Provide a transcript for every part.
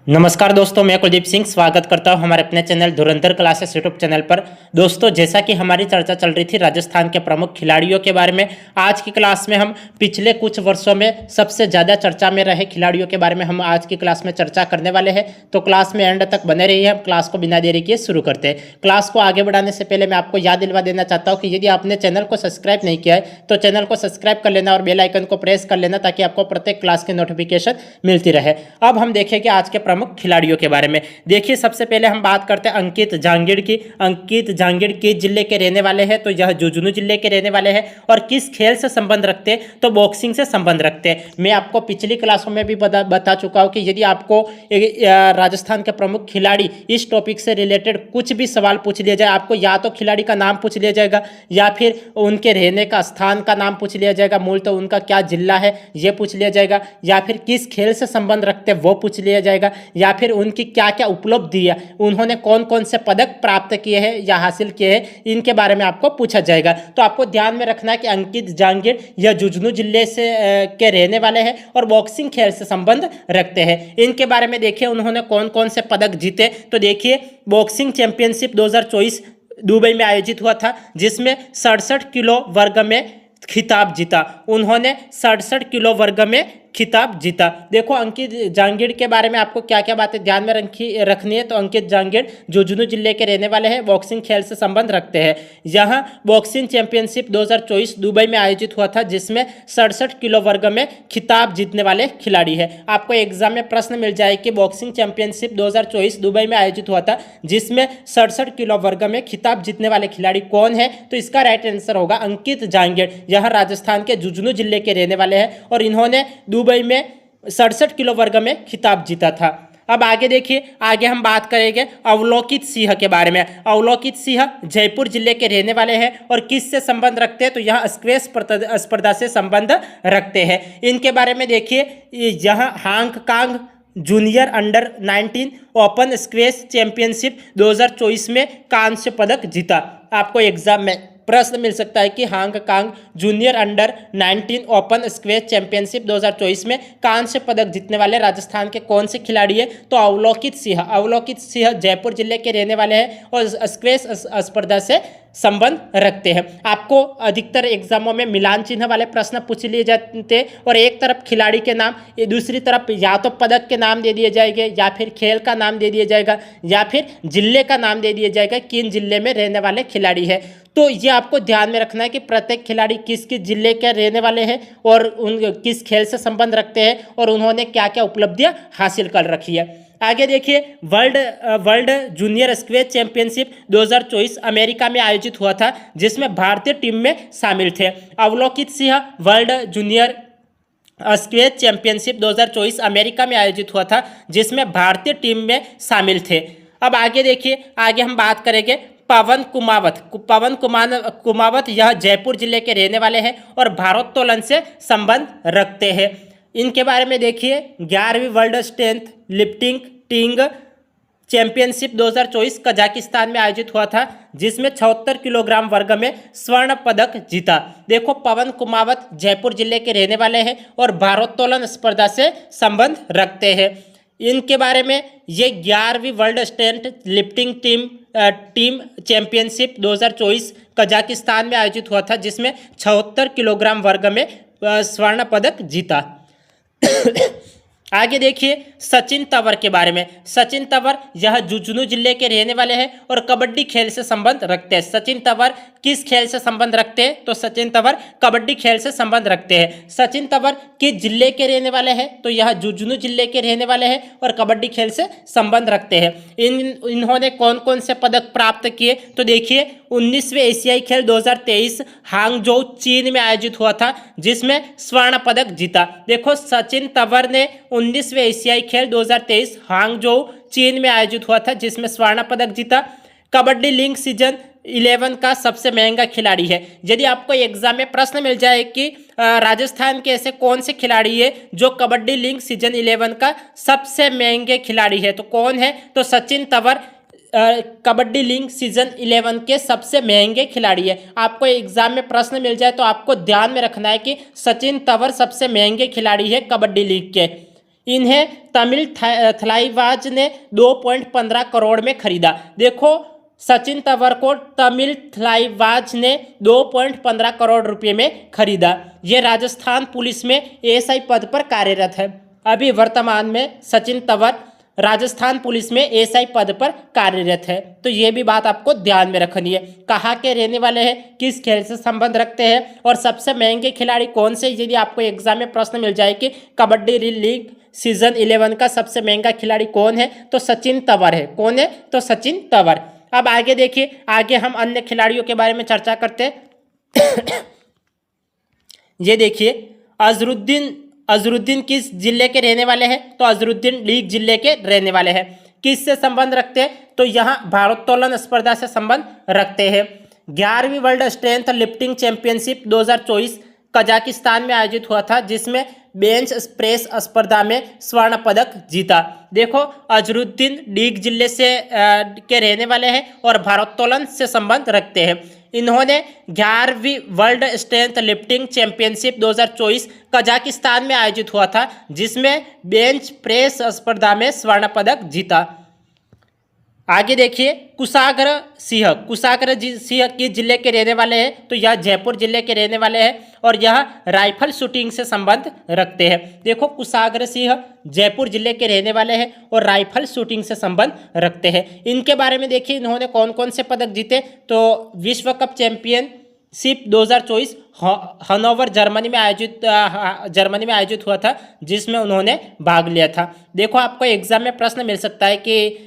नमस्कार दोस्तों, मैं कुलदीप सिंह स्वागत करता हूं हमारे अपने चैनल धुरंधर क्लासेस यूट्यूब चैनल पर। दोस्तों, जैसा कि हमारी चर्चा चल रही थी राजस्थान के प्रमुख खिलाड़ियों के बारे में, आज की क्लास में हम पिछले कुछ वर्षों में सबसे ज़्यादा चर्चा में रहे खिलाड़ियों के बारे में हम आज की क्लास में चर्चा करने वाले हैं। तो क्लास में एंड तक बने रहिए। हम क्लास को बिना देरी किए शुरू करते हैं। क्लास को आगे बढ़ाने से पहले मैं आपको याद दिलवा देना चाहता हूँ कि यदि आपने चैनल को सब्सक्राइब नहीं किया है तो चैनल को सब्सक्राइब कर लेना और बेल आइकन को प्रेस कर लेना ताकि आपको प्रत्येक क्लास की नोटिफिकेशन मिलती रहे। अब हम देखेंगे आज के प्रमुख खिलाड़ियों के बारे में। देखिए, सबसे पहले हम बात करते हैं अंकित जांगिड़ की। अंकित जांगिड़ किस जिले के रहने वाले हैं? तो यह झुंझुनू जिले के रहने वाले हैं। और किस खेल से संबंध रखते हैं? तो बॉक्सिंग से संबंध रखते हैं। मैं आपको पिछली क्लासों में भी बता चुका हूं कि यदि आपको राजस्थान के प्रमुख खिलाड़ी इस टॉपिक से रिलेटेड कुछ भी सवाल पूछ लिया जाए, आपको या तो खिलाड़ी का नाम पूछ लिया जाएगा या फिर उनके रहने का स्थान का नाम पूछ लिया जाएगा, मूल तो उनका क्या जिला है यह पूछ लिया जाएगा, या फिर किस खेल से संबंध रखते हैं वो पूछ लिया जाएगा, या फिर उनकी क्या क्या उपलब्धि है, उन्होंने कौन कौन से पदक प्राप्त किए हैं या हासिल किए हैं, इनके बारे में आपको पूछा जाएगा। तो आपको ध्यान में रखना है कि अंकित जांगिड़ यह झुंझुनू जिले से के रहने वाले हैं और बॉक्सिंग खेल से संबंध रखते हैं। इनके बारे में देखिए उन्होंने कौन कौन से पदक जीते। तो देखिए, बॉक्सिंग चैंपियनशिप 2024 दुबई में आयोजित हुआ था, जिसमें 67 किलो वर्ग में खिताब जीता। उन्होंने 67 किलो वर्ग में खिताब जीता। देखो, अंकित जांगिड़ के बारे में आपको क्या क्या बातें ध्यान में रखनी है। तो अंकित जांगिड़ झुंझुनू जिले के रहने वाले हैं, बॉक्सिंग खेल से संबंध रखते हैं। यहाँ बॉक्सिंग चैंपियनशिप 2024 दुबई में आयोजित हुआ था, जिसमें 67 किलो वर्ग में खिताब जीतने वाले खिलाड़ी है। आपको एग्जाम में प्रश्न मिल जाए कि बॉक्सिंग चैंपियनशिप 2024 दुबई में आयोजित हुआ था, जिसमें 67 किलो वर्ग में खिताब जीतने वाले खिलाड़ी कौन है? तो इसका राइट आंसर होगा अंकित जांगिड़। यह राजस्थान के झुंझुनू जिले के रहने वाले हैं और इन्होंने दुबई में 67 किलो वर्ग में खिताब जीता था। अब आगे देखिए, आगे हम बात करेंगे अवलोकित सिंह के बारे में। अवलोकित सिंह जयपुर जिले के रहने वाले हैं और किस से संबंध रखते हैं? तो यहाँ स्क्वैश स्पर्धा से संबंध रखते हैं। इनके बारे में देखिए, यहाँ Hong Kong junior under 19 open squash championship 2024 में कांस्य पदक जीता। आपको एग्जाम में प्रश्न मिल सकता है कि Hong Kong junior under 19 open squash championship 2024 में कांस्य पदक जीतने वाले राजस्थान के कौन से खिलाड़ी है? तो अवलोकित सिंह। अवलोकित सिंह जयपुर जिले के रहने वाले हैं और स्क्वैश स्पर्धा से संबंध रखते हैं। आपको अधिकतर एग्जामों में मिलान चिन्ह वाले प्रश्न पूछ लिए जाते हैं और एक तरफ खिलाड़ी के नाम, दूसरी तरफ या तो पदक के नाम दे दिए जाएंगे या फिर खेल का नाम दे दिया जाएगा या फिर जिले का नाम दे दिया जाएगा, किन जिले में रहने वाले खिलाड़ी है। तो ये आपको ध्यान में रखना है कि प्रत्येक खिलाड़ी किस किस जिले के रहने वाले हैं और उन किस खेल से संबंध रखते हैं और उन्होंने क्या क्या उपलब्धियां हासिल कर रखी है। आगे देखिए, world junior squash championship 2024 America में आयोजित हुआ था, जिसमें भारतीय टीम में शामिल थे। Avlokit Singh world junior squash championship 2024 America में आयोजित हुआ था, जिसमें भारतीय टीम में शामिल थे। अब आगे देखिए, आगे हम बात करेंगे पवन कुमावत यह जयपुर जिले के रहने वाले हैं और भारोत्तोलन से संबंध रखते हैं। इनके बारे में देखिए, 11वीं world strength lifting championship 2024 Kazakhstan में आयोजित हुआ था, जिसमें 76 किलोग्राम वर्ग में स्वर्ण पदक जीता। देखो, पवन कुमावत जयपुर जिले के रहने वाले हैं और भारोत्तोलन स्पर्धा से संबंध रखते हैं। इनके बारे में ये 11वीं world strength lifting team championship 2024 Kazakhstan में आयोजित हुआ था, जिसमें 76 किलोग्राम वर्ग में स्वर्ण पदक जीता। आगे देखिए, सचिन तंवर के बारे में। सचिन तंवर यह झुंझुनू जिले के रहने वाले हैं और कबड्डी खेल से संबंध रखते हैं। सचिन तंवर किस खेल से संबंध रखते हैं? तो सचिन तंवर कबड्डी खेल से संबंध रखते हैं। सचिन तंवर किस जिले के रहने वाले हैं? तो यह झुंझुनू जिले के रहने वाले हैं और कबड्डी खेल से संबंध रखते हैं। इन्होंने कौन कौन से पदक प्राप्त किए? तो देखिए, 19वें एशियाई खेल 2023 हांगझोउ चीन में आयोजित हुआ था, जिसमें स्वर्ण पदक जीता। देखो, सचिन तंवर ने 19वें एशियाई खेल 2023 हांगझोउ चीन में आयोजित हुआ था, जिसमें स्वर्ण पदक जीता। कबड्डी लीग सीजन 11 का सबसे महंगा खिलाड़ी है। यदि आपको एग्जाम में प्रश्न मिल जाए कि राजस्थान के ऐसे कौन से खिलाड़ी है जो कबड्डी लीग सीजन 11 का सबसे महंगे खिलाड़ी है, तो कौन है? तो सचिन तंवर कबड्डी लीग सीजन 11 के सबसे महंगे खिलाड़ी है। आपको एग्जाम में प्रश्न मिल जाए तो आपको ध्यान में रखना है कि सचिन तंवर सबसे महंगे खिलाड़ी है कबड्डी लीग के। इन्हें तमिल थलाइवाज ने 2.15 करोड़ में खरीदा। देखो सचिन तंवर को तमिल थलाइवाज ने 2.15 करोड़ रुपए में खरीदा। ये राजस्थान पुलिस में एएसआई पद पर कार्यरत है। अभी वर्तमान में सचिन तंवर राजस्थान पुलिस में एएसआई पद पर कार्यरत है। तो ये भी बात आपको ध्यान में रखनी है। कहाँ के रहने वाले हैं, किस खेल से संबंध रखते हैं और सबसे महंगे खिलाड़ी कौन से, यदि आपको एग्जाम में प्रश्न मिल जाए कि कबड्डी लीग सीजन 11 का सबसे महंगा खिलाड़ी कौन है, तो सचिन तंवर है। कौन है, तो सचिन तंवर। अब आगे देखिए, आगे हम अन्य खिलाड़ियों के बारे में चर्चा करते हैं। ये देखिए अजरुद्दीन किस जिले के रहने वाले हैं, तो अजरुद्दीन लीग जिले के रहने वाले हैं। किससे संबंध रखते हैं, तो यहाँ भारोत्तोलन स्पर्धा से संबंध रखते हैं। 11वीं world strength lifting championship 2024 Kazakhstan में आयोजित हुआ था, जिसमें बेंच प्रेस स्पर्धा में स्वर्ण पदक जीता। देखो अजरुद्दीन लीग जिले से के रहने वाले हैं और भारोत्तोलन से संबंध रखते हैं। इन्होंने 11वीं world strength lifting championship 2024 Kazakhstan में आयोजित हुआ था, जिसमें बेंच प्रेस स्पर्धा में स्वर्ण पदक जीता। आगे देखिए कुशाग्र सिंह किस जिले के रहने वाले हैं, तो यह जयपुर जिले के रहने वाले हैं और यह राइफल शूटिंग से संबंध रखते हैं। देखो कुशाग्र सिंह जयपुर जिले के रहने वाले हैं और राइफल शूटिंग से संबंध रखते हैं। इनके बारे में देखिए इन्होंने कौन कौन से पदक जीते, तो विश्व कप चैंपियनशिप 2024 हनोवर जर्मनी में आयोजित हुआ था, जिसमें उन्होंने भाग लिया था। देखो आपको एग्जाम में प्रश्न मिल सकता है कि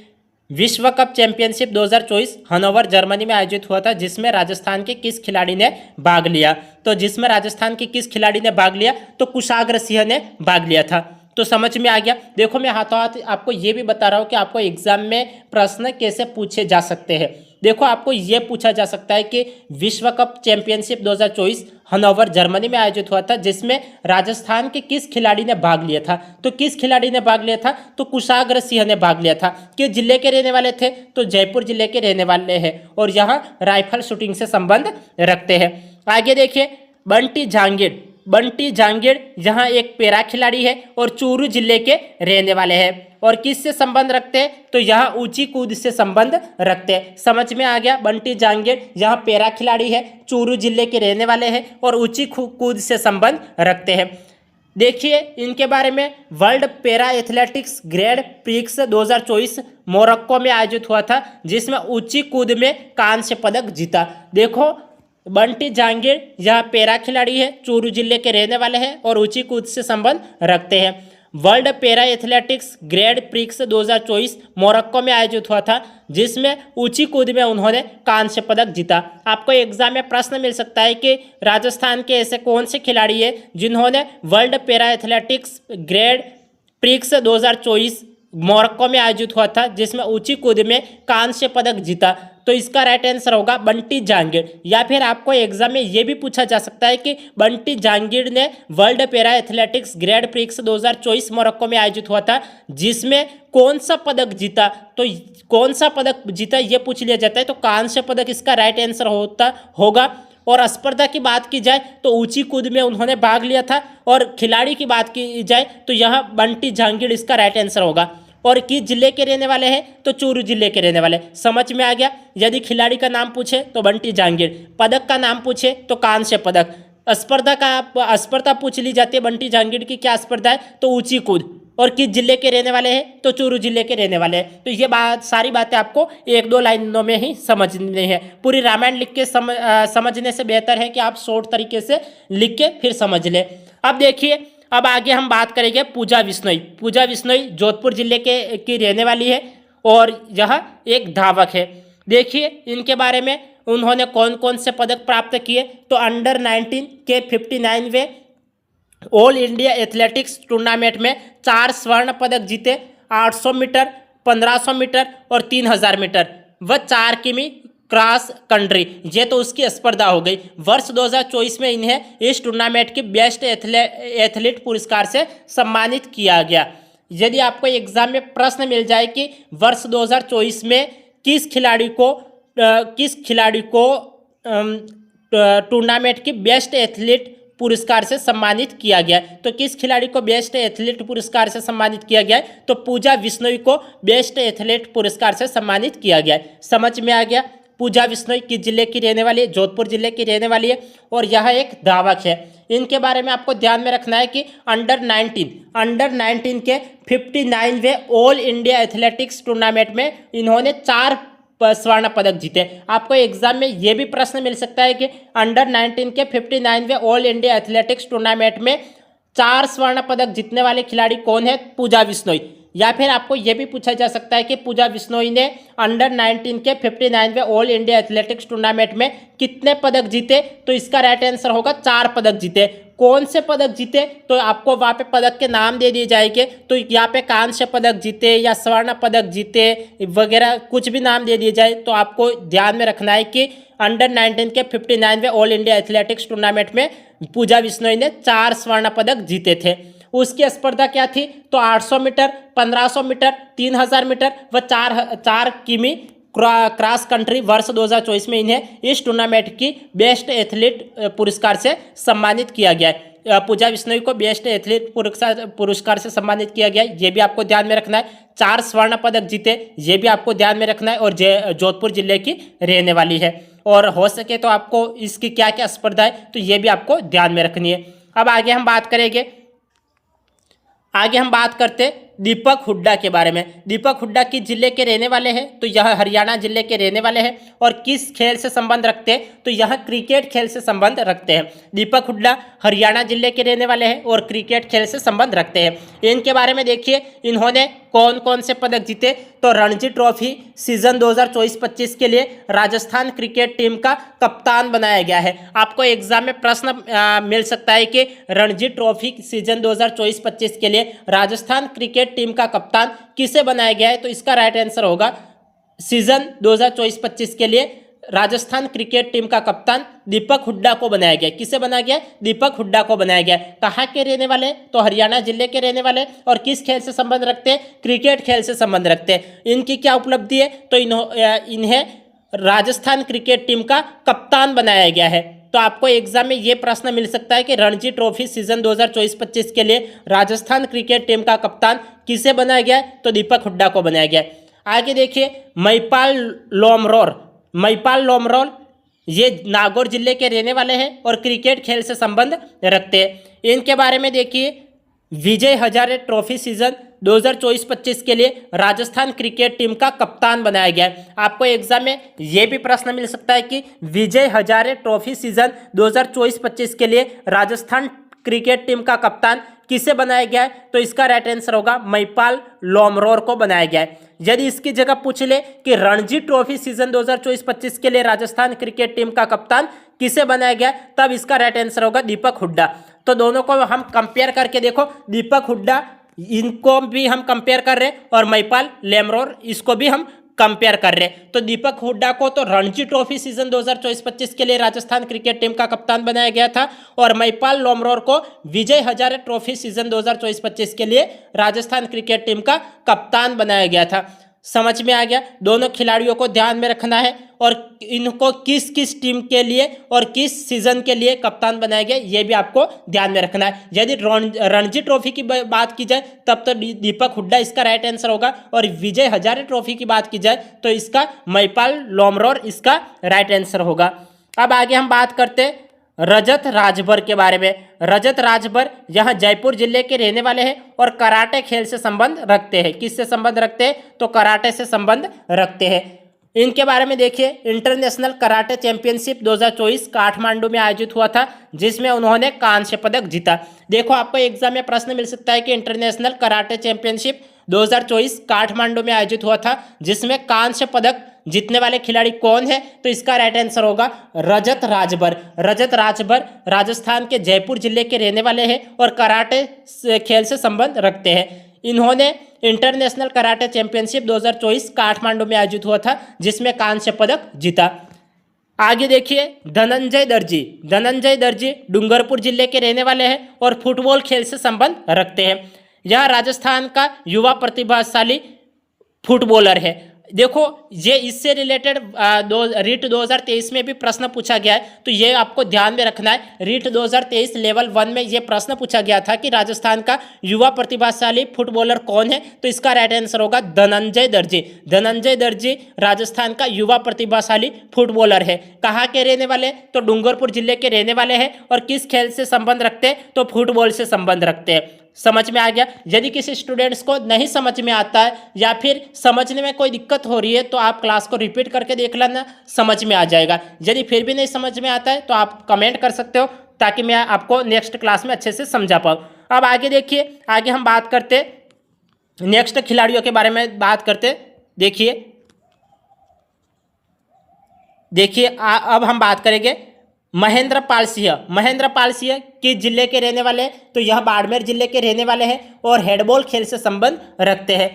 विश्व कप चैंपियनशिप 2024 हनोवर जर्मनी में आयोजित हुआ था, जिसमें राजस्थान के किस खिलाड़ी ने भाग लिया, तो जिसमें राजस्थान के किस खिलाड़ी ने भाग लिया, तो कुशाग्र सिंह ने भाग लिया था। तो समझ में आ गया। देखो मैं हाथों हाथ आपको ये भी बता रहा हूँ कि आपको एग्जाम में प्रश्न कैसे पूछे जा सकते हैं। देखो आपको ये पूछा जा सकता है कि विश्व कप चैंपियनशिप 2024 हनोवर जर्मनी में आयोजित हुआ था, जिसमें राजस्थान के किस खिलाड़ी ने भाग लिया था, तो किस खिलाड़ी ने भाग लिया था, तो कुशाग्र सिंह ने भाग लिया था। किस जिले के रहने वाले थे, तो जयपुर जिले के रहने वाले हैं और यहाँ राइफल शूटिंग से संबंध रखते हैं। आगे देखिए बंटी जांगीर यहाँ एक पैरा खिलाड़ी है और चूरू जिले के रहने वाले हैं और किससे संबंध रखते हैं, तो यहाँ ऊंची कूद से संबंध रखते हैं। समझ में आ गया। बंटी जांगीर यहाँ पैरा खिलाड़ी है, चूरू जिले के रहने वाले हैं और ऊंची कूद से संबंध रखते हैं। देखिए इनके बारे में, world para athletics grand prix 2024 Morocco में आयोजित हुआ था, जिसमें ऊंची कूद में कांस्य पदक जीता। देखो बंटी जांगीर यह पैरा खिलाड़ी है, चूरू जिले के रहने वाले हैं और ऊंची कूद से संबंध रखते हैं। World para athletics grand prix 2024 Morocco में आयोजित हुआ था, जिसमें ऊंची कूद में उन्होंने कांस्य पदक जीता। आपको एग्जाम में प्रश्न मिल सकता है कि राजस्थान के ऐसे कौन से खिलाड़ी हैं जिन्होंने world para athletics grand prix 2024 Morocco में आयोजित हुआ था, जिसमें ऊंची कूद में कांस्य पदक जीता। तो इसका राइट आंसर होगा बंटी जांगीर। या फिर आपको एग्जाम में ये भी पूछा जा सकता है कि बंटी जांगीर ने world para athletics grand prix 2024 Morocco में आयोजित हुआ था, जिसमें कौन सा पदक जीता, तो कौन सा पदक जीता ये पूछ लिया जाता है, तो कांस्य पदक इसका राइट आंसर होगा। और स्पर्धा की बात की जाए तो ऊंची कूद में उन्होंने भाग लिया था और खिलाड़ी की बात की जाए तो यहाँ बंटी जांगीर इसका राइट आंसर होगा। और किस जिले के रहने वाले हैं, तो चूरू जिले के रहने वाले। समझ में आ गया। यदि खिलाड़ी का नाम पूछे तो बंटी जांगीर, पदक का नाम पूछे तो कांस्य पदक, स्पर्धा पूछ ली जाती है बंटी जांगीर की क्या स्पर्धा है, तो ऊंची कूद। और किस जिले के रहने वाले हैं, तो चूरू जिले के रहने वाले हैं। तो ये सारी बातें आपको 1-2 लाइनों में ही समझनी है। पूरी रामायण लिख के समझने से बेहतर है कि आप शॉर्ट तरीके से लिख के फिर समझ लें। अब देखिए, अब आगे हम बात करेंगे पूजा बिश्नोई जोधपुर जिले की रहने वाली है और यह एक धावक है। देखिए इनके बारे में, उन्होंने कौन कौन से पदक प्राप्त किए, तो अंडर 19 के 59वें ऑल इंडिया एथलेटिक्स टूर्नामेंट में 4 स्वर्ण पदक जीते। 800 मीटर, 1500 मीटर और 3000 मीटर व 4 किमी क्रॉस कंट्री, ये तो उसकी स्पर्धा हो गई। वर्ष 2024 में इन्हें इस टूर्नामेंट की बेस्ट एथलीट पुरस्कार से सम्मानित किया गया। यदि आपको एग्जाम में प्रश्न मिल जाए कि वर्ष 2024 में किस खिलाड़ी को टूर्नामेंट की बेस्ट एथलीट पुरस्कार से सम्मानित किया गया है। तो किस खिलाड़ी को बेस्ट एथलीट पुरस्कार से सम्मानित किया गया है? तो पूजा बिश्नोई को बेस्ट एथलीट पुरस्कार से सम्मानित किया गया है। समझ में आ गया। पूजा बिश्नोई किस जिले की रहने वाली है? जोधपुर जिले की रहने वाली है और यह एक धावक है। इनके बारे में आपको ध्यान में रखना है कि अंडर 19 के 59वें ऑल इंडिया एथलेटिक्स टूर्नामेंट में इन्होंने 4 स्वर्ण पदक जीते। आपको एग्जाम में यह भी प्रश्न मिल सकता है कि अंडर 19 के 59वें ऑल इंडिया एथलेटिक्स टूर्नामेंट में 4 स्वर्ण पदक जीतने वाले खिलाड़ी कौन है? पूजा बिश्नोई। या फिर आपको यह भी पूछा जा सकता है कि पूजा बिश्नोई ने अंडर 19 के 59वें ऑल इंडिया एथलेटिक्स टूर्नामेंट में कितने पदक जीते? तो इसका राइट आंसर होगा 4 पदक जीते। कौन से पदक जीते? तो आपको वहाँ पे पदक के नाम दे दिए जाएंगे। तो यहाँ पे कांस्य पदक जीते या स्वर्ण पदक जीते वगैरह कुछ भी नाम दे दिए जाए तो आपको ध्यान में रखना है कि अंडर 19 के 59वें ऑल इंडिया एथलेटिक्स टूर्नामेंट में पूजा बिश्नोई ने 4 स्वर्ण पदक जीते थे। उसकी स्पर्धा क्या थी? तो 800 मीटर, 1500 मीटर, 3000 मीटर व 4 किमी क्रॉस कंट्री। वर्ष 2024 में इन्हें इस टूर्नामेंट की बेस्ट एथलीट पुरस्कार से सम्मानित किया गया है। पूजा बिश्नोई को बेस्ट एथलीट पुरस्कार से सम्मानित किया गया है, ये भी आपको ध्यान में रखना है। 4 स्वर्ण पदक जीते, ये भी आपको ध्यान में रखना है और जोधपुर जिले की रहने वाली है। और हो सके तो आपको इसकी क्या क्या स्पर्धा है तो ये भी आपको ध्यान में रखनी है। अब आगे हम बात करते दीपक हुड्डा के बारे में। दीपक हुड्डा किस जिले के रहने वाले हैं? तो यह हरियाणा जिले के रहने वाले हैं और किस खेल से संबंध रखते हैं? तो यह क्रिकेट खेल से संबंध रखते हैं। दीपक हुड्डा हरियाणा जिले के रहने वाले हैं और क्रिकेट खेल से संबंध रखते हैं। इनके बारे में देखिए, इन्होंने कौन कौन से पदक जीते? तो रणजी ट्रॉफी सीजन 2024-25 के लिए राजस्थान क्रिकेट टीम का कप्तान बनाया गया है। आपको एग्जाम में प्रश्न मिल सकता है कि रणजी ट्रॉफी सीजन 2024-25 के लिए राजस्थान क्रिकेट टीम का कप्तान किसे बनाया गया है? तो इसका राइट आंसर होगा सीजन 2024-25 के लिए राजस्थान क्रिकेट टीम का कप्तान दीपक हुड्डा को बनाया गया। किसे बनाया गया? दीपक हुड्डा को बनाया गया। कहाँ के रहने वाले? तो हरियाणा जिले के रहने वाले और किस खेल से संबंध रखते हैं? क्रिकेट खेल से संबंध रखते हैं। इनकी क्या उपलब्धि है? तो इन्हें राजस्थान क्रिकेट टीम का कप्तान बनाया गया है। तो आपको एग्जाम में ये प्रश्न मिल सकता है कि रणजी ट्रॉफी सीजन 2024-25 के लिए राजस्थान क्रिकेट टीम का कप्तान किसे बनाया गया? तो दीपक हुड्डा को बनाया गया। आगे देखिए, महिपाल लोमरोल ये नागौर जिले के रहने वाले हैं और क्रिकेट खेल से संबंध रखते हैं। इनके बारे में देखिए, विजय हजारे ट्रॉफी सीजन 2024-25 के लिए राजस्थान क्रिकेट टीम का कप्तान बनाया गया है। आपको एग्जाम में यह भी प्रश्न मिल सकता है कि विजय हजारे ट्रॉफी सीजन 2024-25 के लिए राजस्थान क्रिकेट टीम का कप्तान किसे बनाया गया है? तो इसका राइट आंसर होगा महिपाल लोमरोर को बनाया गया है। यदि इसकी जगह पूछ ले कि रणजी ट्रॉफी सीजन 2024-25 के लिए राजस्थान क्रिकेट टीम का कप्तान किसे बनाया गया, तब इसका राइट आंसर होगा दीपक हुड्डा। तो दोनों को हम कंपेयर करके देखो, दीपक हुड्डा इनको भी हम कंपेयर कर रहे हैं और महिपाल लोमरोर इसको भी हम कंपेयर कर रहे हैं। तो दीपक हुड्डा को तो रणजी ट्रॉफी सीजन 2024-25 के लिए राजस्थान क्रिकेट टीम का कप्तान बनाया गया था और महिपाल लोमरोर को विजय हजारे ट्रॉफी सीजन 2024-25 के लिए राजस्थान क्रिकेट टीम का कप्तान बनाया गया था। समझ में आ गया? दोनों खिलाड़ियों को ध्यान में रखना है और इनको किस किस टीम के लिए और किस सीजन के लिए कप्तान बनाया गया ये भी आपको ध्यान में रखना है। यदि रणजी ट्रॉफी की बात की जाए तब तो दीपक हुड्डा इसका राइट आंसर होगा और विजय हजारे ट्रॉफी की बात की जाए तो इसका महिपाल लोमरोर इसका राइट आंसर होगा। अब आगे हम बात करते हैं रजत राजभर के बारे में। रजत राजभर यहाँ जयपुर जिले के रहने वाले हैं और कराटे खेल से संबंध रखते हैं। किससे संबंध रखते हैं? तो कराटे से संबंध रखते हैं। इनके बारे में देखिए, इंटरनेशनल कराटे चैंपियनशिप 2024 काठमांडू में आयोजित हुआ था जिसमें उन्होंने कांस्य पदक जीता। देखो, आपको एग्जाम में प्रश्न मिल सकता है कि इंटरनेशनल कराटे चैंपियनशिप 2024 काठमांडू में आयोजित हुआ था जिसमें कांस्य पदक जीतने वाले खिलाड़ी कौन है? तो इसका राइट आंसर होगा रजत राजभर। रजत राजभर राजस्थान के जयपुर जिले के रहने वाले हैं और कराटे खेल से संबंध रखते हैं। इन्होंने इंटरनेशनल कराटे चैंपियनशिप 2024 काठमांडू में आयोजित हुआ था जिसमें कांस्य पदक जीता। आगे देखिए, धनंजय दर्जी डूंगरपुर जिले के रहने वाले हैं और फुटबॉल खेल से संबंध रखते हैं। यह राजस्थान का युवा प्रतिभाशाली फुटबॉलर है। देखो ये इससे रिलेटेड रीट 2023 में भी प्रश्न पूछा गया है, तो ये आपको ध्यान में रखना है। रीट 2023 लेवल 1 में ये प्रश्न पूछा गया था कि राजस्थान का युवा प्रतिभाशाली फुटबॉलर कौन है, तो इसका राइट आंसर होगा धनंजय दर्जी। धनंजय दर्जी राजस्थान का युवा प्रतिभाशाली फुटबॉलर है। कहाँ के रहने वाले, तो डूंगरपुर जिले के रहने वाले हैं, और किस खेल से संबंध रखते हैं, तो फुटबॉल से संबंध रखते हैं। समझ में आ गया। यदि किसी स्टूडेंट्स को नहीं समझ में आता है या फिर समझने में कोई दिक्कत हो रही है तो आप क्लास को रिपीट करके देख लेना, समझ में आ जाएगा। यदि फिर भी नहीं समझ में आता है तो आप कमेंट कर सकते हो, ताकि मैं आपको नेक्स्ट क्लास में अच्छे से समझा पाऊँ। अब आगे देखिए, आगे हम बात करते नेक्स्ट खिलाड़ियों के बारे में बात करते। देखिए अब हम बात करेंगे महेंद्र पाल सिंह। महेंद्र पाल सिंह किस जिले के रहने वाले हैं, तो यह बाड़मेर जिले के रहने वाले हैं और हेडबॉल खेल से संबंध रखते हैं।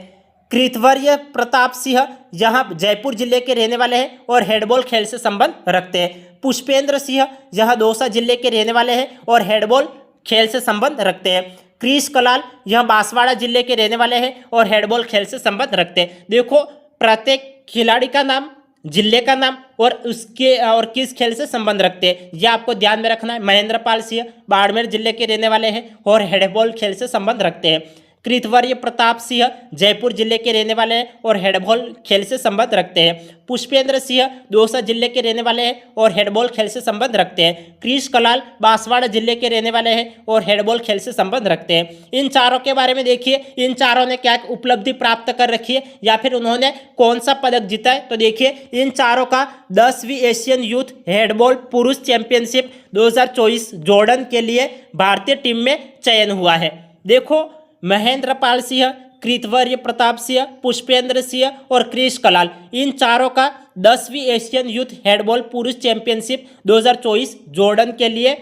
कृतवर्य प्रताप सिंह यहाँ जयपुर जिले के रहने वाले हैं और हेडबॉल खेल से संबंध रखते हैं। पुष्पेंद्र सिंह यह दौसा जिले के रहने वाले हैं और हेडबॉल खेल से संबंध रखते हैं। क्रिश कलाल यह बांसवाड़ा जिले के रहने वाले हैं और हेडबॉल खेल से संबंध रखते हैं। देखो प्रत्येक खिलाड़ी का नाम, जिले का नाम और उसके और किस खेल से संबंध रखते हैं, यह आपको ध्यान में रखना है। महेंद्र पाल सिंह बाड़मेर जिले के रहने वाले हैं और हेडबॉल खेल से संबंध रखते हैं। कृतवर्य प्रताप सिंह जयपुर जिले के रहने वाले हैं और हेडबॉल खेल से संबंध रखते हैं। पुष्पेंद्र सिंह दौसा जिले के रहने वाले हैं और हेडबॉल खेल से संबंध रखते हैं। क्रिश कलाल बांसवाड़ा जिले के रहने वाले हैं और हेडबॉल खेल से संबंध रखते हैं। इन चारों के बारे में देखिए, इन चारों ने क्या उपलब्धि प्राप्त कर रखी है या फिर उन्होंने कौन सा पदक जीता है, तो देखिए इन चारों का 10वीं एशियन यूथ हेडबॉल पुरुष चैंपियनशिप 2024 जॉर्डन के लिए भारतीय टीम में चयन हुआ है। देखो महेंद्र पाल सिंह, कृतवर्य प्रताप सिंह, पुष्पेंद्र सिंह और क्रिश कलाल, इन चारों का 10वीं एशियन यूथ हेडबॉल पुरुष चैंपियनशिप 2024 जॉर्डन के लिए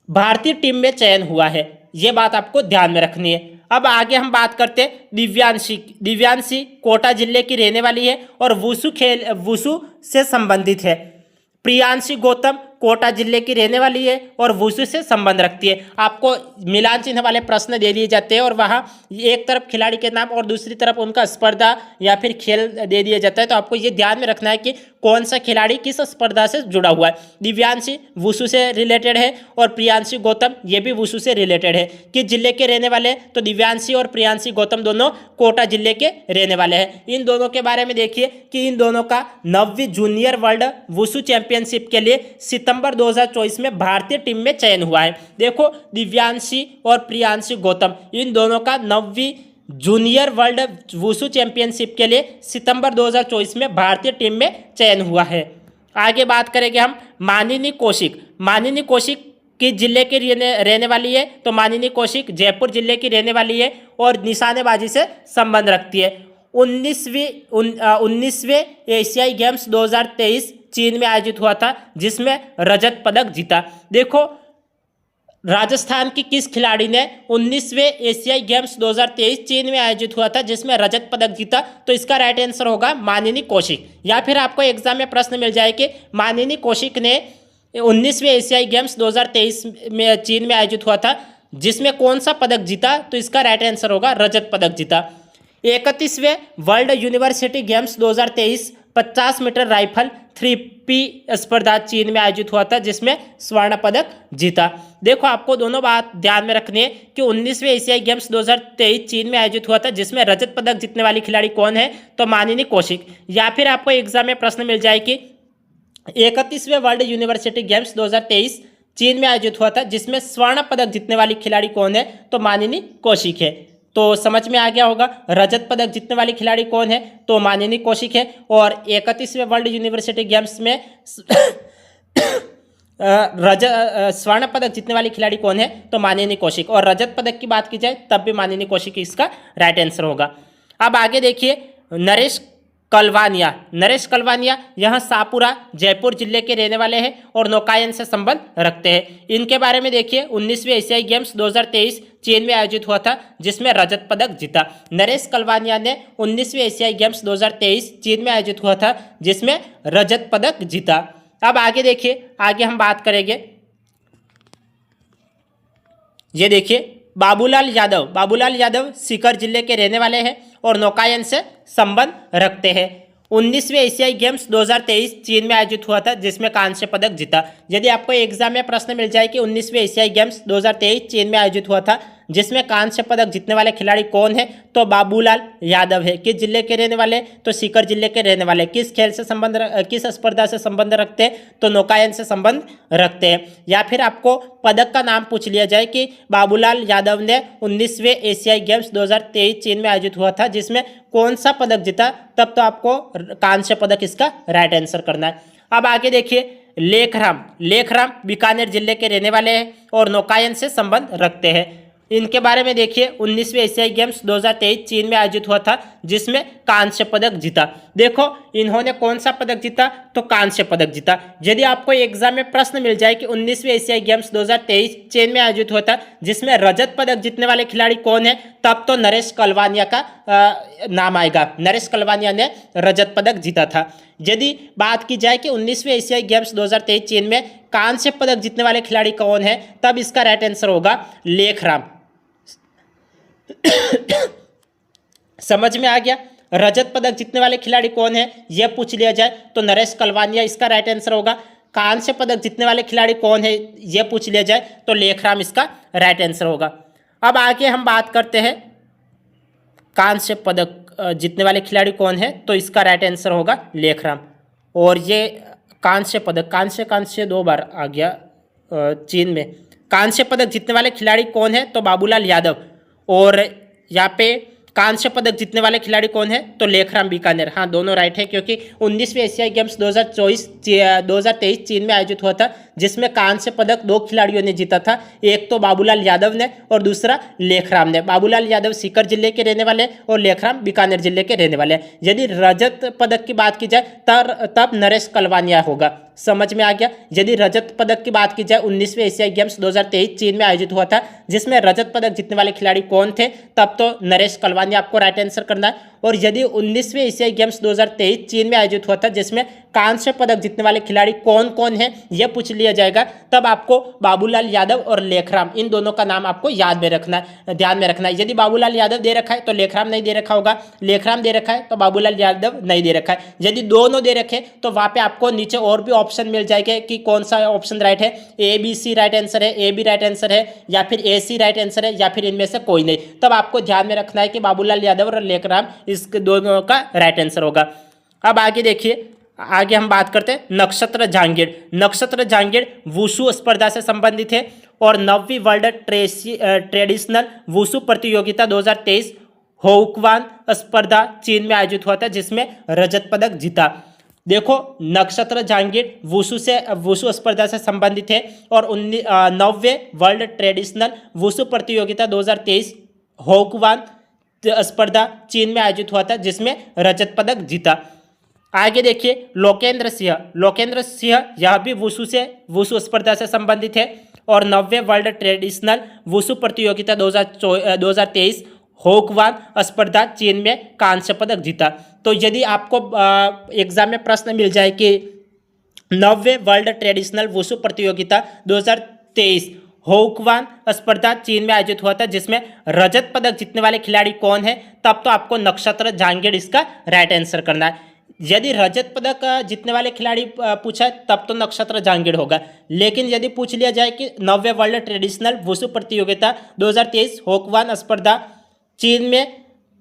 भारतीय टीम में चयन हुआ है। ये बात आपको ध्यान में रखनी है। अब आगे हम बात करते हैं दिव्यांशी। दिव्यांशी कोटा जिले की रहने वाली है और वुसु से संबंधित है। प्रियांशी गौतम कोटा जिले की रहने वाली है और वुसु से संबंध रखती है। आपको मिलान चिन्ह वाले प्रश्न दे दिए जाते हैं और वहाँ एक तरफ खिलाड़ी के नाम और दूसरी तरफ उनका स्पर्धा या फिर खेल दे दिया जाता है, तो आपको ये ध्यान में रखना है कि कौन सा खिलाड़ी किस स्पर्धा से जुड़ा हुआ है। दिव्यांशी वुसु से रिलेटेड है और प्रियांशी गौतम ये भी वुसु से रिलेटेड है। किस जिले के रहने वाले हैं, तो दिव्यांशी और प्रियांशी गौतम दोनों कोटा जिले के रहने वाले हैं। इन दोनों के बारे में देखिए कि इन दोनों का 9वीं जूनियर वर्ल्ड वुसु चैंपियनशिप के लिए सितंबर 2024 में भारतीय टीम में चयन हुआ है। देखो दिव्यांशी और प्रियांशी गौतम इन दोनों का 9वीं जूनियर वर्ल्ड वुसु चैंपियनशिप के लिए सितंबर 2024 में भारतीय टीम में चयन हुआ है। आगे बात करेंगे हम मानिनी कौशिक। मानिनी कौशिक किस जिले की रहने वाली है, तो मानिनी कौशिक जयपुर जिले की रहने वाली है और निशानेबाजी से संबंध रखती है। 19वें एशियाई गेम्स 2023 चीन में आयोजित हुआ था जिसमें रजत पदक जीता। देखो राजस्थान की किस खिलाड़ी ने 19वें एशियाई गेम्स 2023 चीन में आयोजित हुआ था जिसमें रजत पदक जीता, तो इसका राइट आंसर होगा मानिनी कौशिक। या फिर आपको एग्जाम में प्रश्न मिल जाए कि मानिनी कौशिक ने 19वें एशियाई गेम्स 2023 में चीन में आयोजित हुआ था जिसमें कौन सा पदक जीता, तो इसका राइट आंसर होगा रजत पदक जीता। 31वें world university games 2023 50 metre rifle 3P स्पर्धा चीन में आयोजित हुआ था जिसमें स्वर्ण पदक जीता। देखो आपको दोनों बात ध्यान में रखनी है कि 19वें एशियाई गेम्स 2023 चीन में आयोजित हुआ था जिसमें रजत पदक जीतने वाली खिलाड़ी कौन है, तो मानिनी कौशिक। या फिर आपको एग्जाम में प्रश्न मिल जाए कि 31वें वर्ल्ड यूनिवर्सिटी गेम्स 2023 चीन में आयोजित हुआ था जिसमें स्वर्ण पदक जीतने वाली खिलाड़ी कौन है, तो मानिनी कौशिक है। तो समझ में आ गया होगा रजत पदक जीतने वाली खिलाड़ी कौन है, तो मानिनी कौशिक है। और 31वें वर्ल्ड यूनिवर्सिटी गेम्स में स्वर्ण पदक जीतने वाली खिलाड़ी कौन है, तो मानिनी कौशिक। और रजत पदक की बात की जाए तब भी मानिनी कौशिक इसका राइट आंसर होगा। अब आगे देखिए नरेश कलवानिया। नरेश कलवानिया यहाँ सापुरा जयपुर जिले के रहने वाले हैं और नौकायन से संबंध रखते हैं। इनके बारे में देखिए 19वें एशियाई गेम्स 2023 चीन में आयोजित हुआ था जिसमें रजत पदक जीता। नरेश कलवानिया ने 19वें एशियाई गेम्स 2023 चीन में आयोजित हुआ था जिसमें रजत पदक जीता। अब आगे देखिए, आगे हम बात करेंगे, ये देखिए बाबूलाल यादव सीकर जिले के रहने वाले हैं और नौकायन से संबंध रखते हैं। 19वें एशियाई गेम्स 2023 चीन में आयोजित हुआ था जिसमें कांस्य पदक जीता। यदि आपको एग्जाम में प्रश्न मिल जाए कि 19वें एशियाई गेम्स 2023 चीन में आयोजित हुआ था जिसमें कांस्य पदक जीतने वाले खिलाड़ी कौन है, तो बाबूलाल यादव है। किस जिले के रहने वाले, तो सीकर जिले के रहने वाले। किस खेल से संबंध, किस स्पर्धा से संबंध रखते हैं, तो नौकायन से संबंध रखते हैं। या फिर आपको पदक का नाम पूछ लिया जाए कि बाबूलाल यादव ने 19वें एशियाई गेम्स 2023 चीन में आयोजित हुआ था जिसमें कौन सा पदक जीता, तब तो आपको कांस्य पदक इसका राइट आंसर करना है। अब आगे देखिए, लेखराम बीकानेर जिले के रहने वाले हैं और नौकायन से संबंध रखते हैं। इनके बारे में देखिए, 19वें एशियाई गेम्स 2023 चीन में आयोजित हुआ था जिसमें कांस्य पदक जीता। देखो इन्होंने कौन सा पदक जीता, तो कांस्य पदक जीता। यदि आपको एग्जाम में प्रश्न मिल जाए कि 19वें एशियाई गेम्स 2023 चीन में आयोजित हुआ था जिसमें रजत पदक जीतने वाले खिलाड़ी कौन है, तब तो नरेश कलवानिया का नाम आएगा। नरेश कलवानिया ने रजत पदक जीता था। यदि बात की जाए कि 19वें एशियाई गेम्स 2023 चीन में कांस्य पदक जीतने वाले खिलाड़ी कौन है, तब इसका राइट आंसर होगा लेखराम। समझ में आ गया। रजत पदक जीतने वाले खिलाड़ी कौन है यह पूछ लिया जाए तो नरेश कलवानिया इसका राइट आंसर होगा। कांस्य पदक जीतने वाले खिलाड़ी कौन है यह पूछ लिया जाए तो लेखराम इसका राइट आंसर होगा। अब आगे हम बात करते हैं कांस्य पदक जीतने वाले खिलाड़ी कौन है, तो इसका राइट आंसर होगा लेखराम। और ये कांस्य पदक, कांस्य 2 बार आ गया चीन में। कांस्य पदक जीतने वाले खिलाड़ी कौन है, तो बाबूलाल यादव। और यहाँ पे कांस्य पदक जीतने वाले खिलाड़ी कौन है, तो लेखराम बीकानेर। हाँ, दोनों राइट है क्योंकि 19वें एशियाई गेम्स 2023 चीन में आयोजित हुआ था जिसमें कांस्य पदक 2 खिलाड़ियों ने जीता था। एक तो बाबूलाल यादव ने और दूसरा लेखराम ने। बाबूलाल यादव सीकर जिले के रहने वाले और लेखराम बीकानेर जिले के रहने वाले। यदि रजत पदक की बात की जाए तब नरेश कलवानिया होगा। समझ में आ गया। यदि रजत पदक की बात की जाए 19वें एशियाई गेम्स 2023 चीन में आयोजित हुआ था जिसमें रजत पदक जीतने वाले खिलाड़ी कौन थे, तब तो नरेश कलवानिया आपको राइट आंसर करना है। और यदि 19वें एशियाई गेम्स 2023 चीन में आयोजित हुआ था जिसमें कांस्य पदक जीतने वाले खिलाड़ी कौन कौन है यह पूछ लिया जाएगा, तब आपको बाबूलाल यादव और लेखराम, इन दोनों का नाम आपको याद में रखना है, ध्यान में रखना है। यदि बाबूलाल यादव दे रखा है तो लेखराम नहीं दे रखा होगा, लेखराम दे रखा है तो बाबूलाल यादव नहीं दे रखा है। यदि दोनों दे रखे तो वहाँ पे आपको नीचे और भी ऑप्शन मिल जाएंगे कि कौन सा ऑप्शन राइट है। A B C right answer है, ए बी राइट आंसर है, या फिर ए सी राइट आंसर है, या फिर इनमें से कोई नहीं। तब आपको ध्यान में रखना है कि बाबूलाल यादव और लेखराम इस दोनों का राइट आंसर होगा। अब आगे देखिए, आगे हम बात करते हैं नक्षत्र जहांगीर वुशु स्पर्धा से संबंधित है और 9वीं वर्ल्ड ट्रेडिशनल वुशु प्रतियोगिता 2023 होकवान स्पर्धा चीन में आयोजित हुआ था जिसमें रजत पदक जीता। देखो नक्षत्र जहांगीर वुशु स्पर्धा से संबंधित है और 9वें वर्ल्ड ट्रेडिशनल वुशु प्रतियोगिता 2023 होकवान स्पर्धा चीन में आयोजित हुआ था जिसमें रजत पदक जीता। आगे देखिए लोकेंद्र सिंह यह भी वुशु स्पर्धा से संबंधित है और 9वें वर्ल्ड ट्रेडिशनल वुशु प्रतियोगिता 2023 होकवान स्पर्धा चीन में कांस्य पदक जीता। तो यदि आपको एग्जाम में प्रश्न मिल जाए कि 9वें वर्ल्ड ट्रेडिशनल वुशु प्रतियोगिता 2023 होकवान स्पर्धा चीन में आयोजित हुआ था जिसमें रजत पदक जीतने वाले खिलाड़ी कौन है, तब तो आपको नक्षत्र जहांगीर इसका राइट आंसर करना है। यदि रजत पदक जीतने वाले खिलाड़ी पूछा तब तो नक्षत्र जहांगीर होगा। लेकिन यदि पूछ लिया जाए कि 9वें वर्ल्ड ट्रेडिशनल वुशु प्रतियोगिता 2023 होकवान स्पर्धा चीन में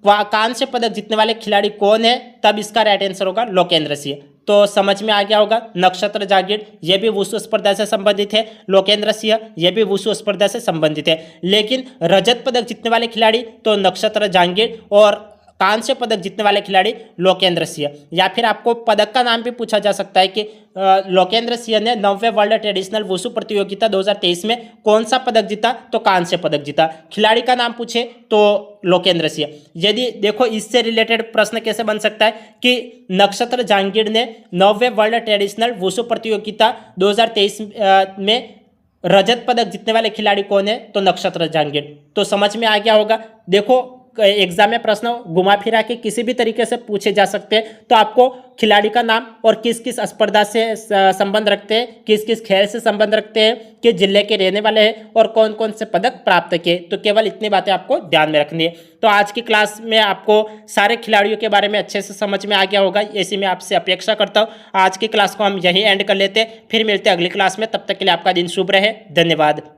कांस्य पदक जीतने वाले खिलाड़ी कौन है, तब इसका राइट आंसर होगा लोकेंद्र सिंह। तो समझ में आ गया होगा, नक्षत्र जहांगीर यह भी वुशु स्पर्धा से संबंधित है, लोकेंद्र सिंह यह भी वुशु स्पर्धा से संबंधित है। लेकिन रजत पदक जीतने वाले खिलाड़ी तो नक्षत्र जहांगीर और कांस्य पदक जीतने वाले खिलाड़ी लोकेंद्र सिंह। या फिर आपको पदक का नाम भी पूछा जा सकता है कि लोकेंद्र सिंह ने 9वें वर्ल्ड ट्रेडिशनल वुशु प्रतियोगिता 2023 में कौन सा पदक जीता, तो कांस्य पदक जीता। खिलाड़ी का नाम पूछे तो लोकेंद्र सिंह। यदि देखो इससे रिलेटेड प्रश्न कैसे बन सकता है कि नक्षत्र जहांगीर ने 9वें वर्ल्ड ट्रेडिशनल वुशु प्रतियोगिता 2023 में रजत पदक जीतने वाले खिलाड़ी कौन है, तो नक्षत्र जहांगीर। तो समझ में आ गया होगा। देखो एग्जाम में प्रश्न घुमा फिरा के किसी भी तरीके से पूछे जा सकते हैं। तो आपको खिलाड़ी का नाम और किस किस स्पर्धा से संबंध रखते हैं, किस किस खेल से संबंध रखते हैं, किस जिले के रहने वाले हैं और कौन कौन से पदक प्राप्त किए, तो केवल इतनी बातें आपको ध्यान में रखनी है। तो आज की क्लास में आपको सारे खिलाड़ियों के बारे में अच्छे से समझ में आ गया होगा, ऐसी मैं आपसे अपेक्षा करता हूँ। आज की क्लास को हम यहीं एंड कर लेते हैं, फिर मिलते हैं अगली क्लास में। तब तक के लिए आपका दिन शुभ रहे। धन्यवाद।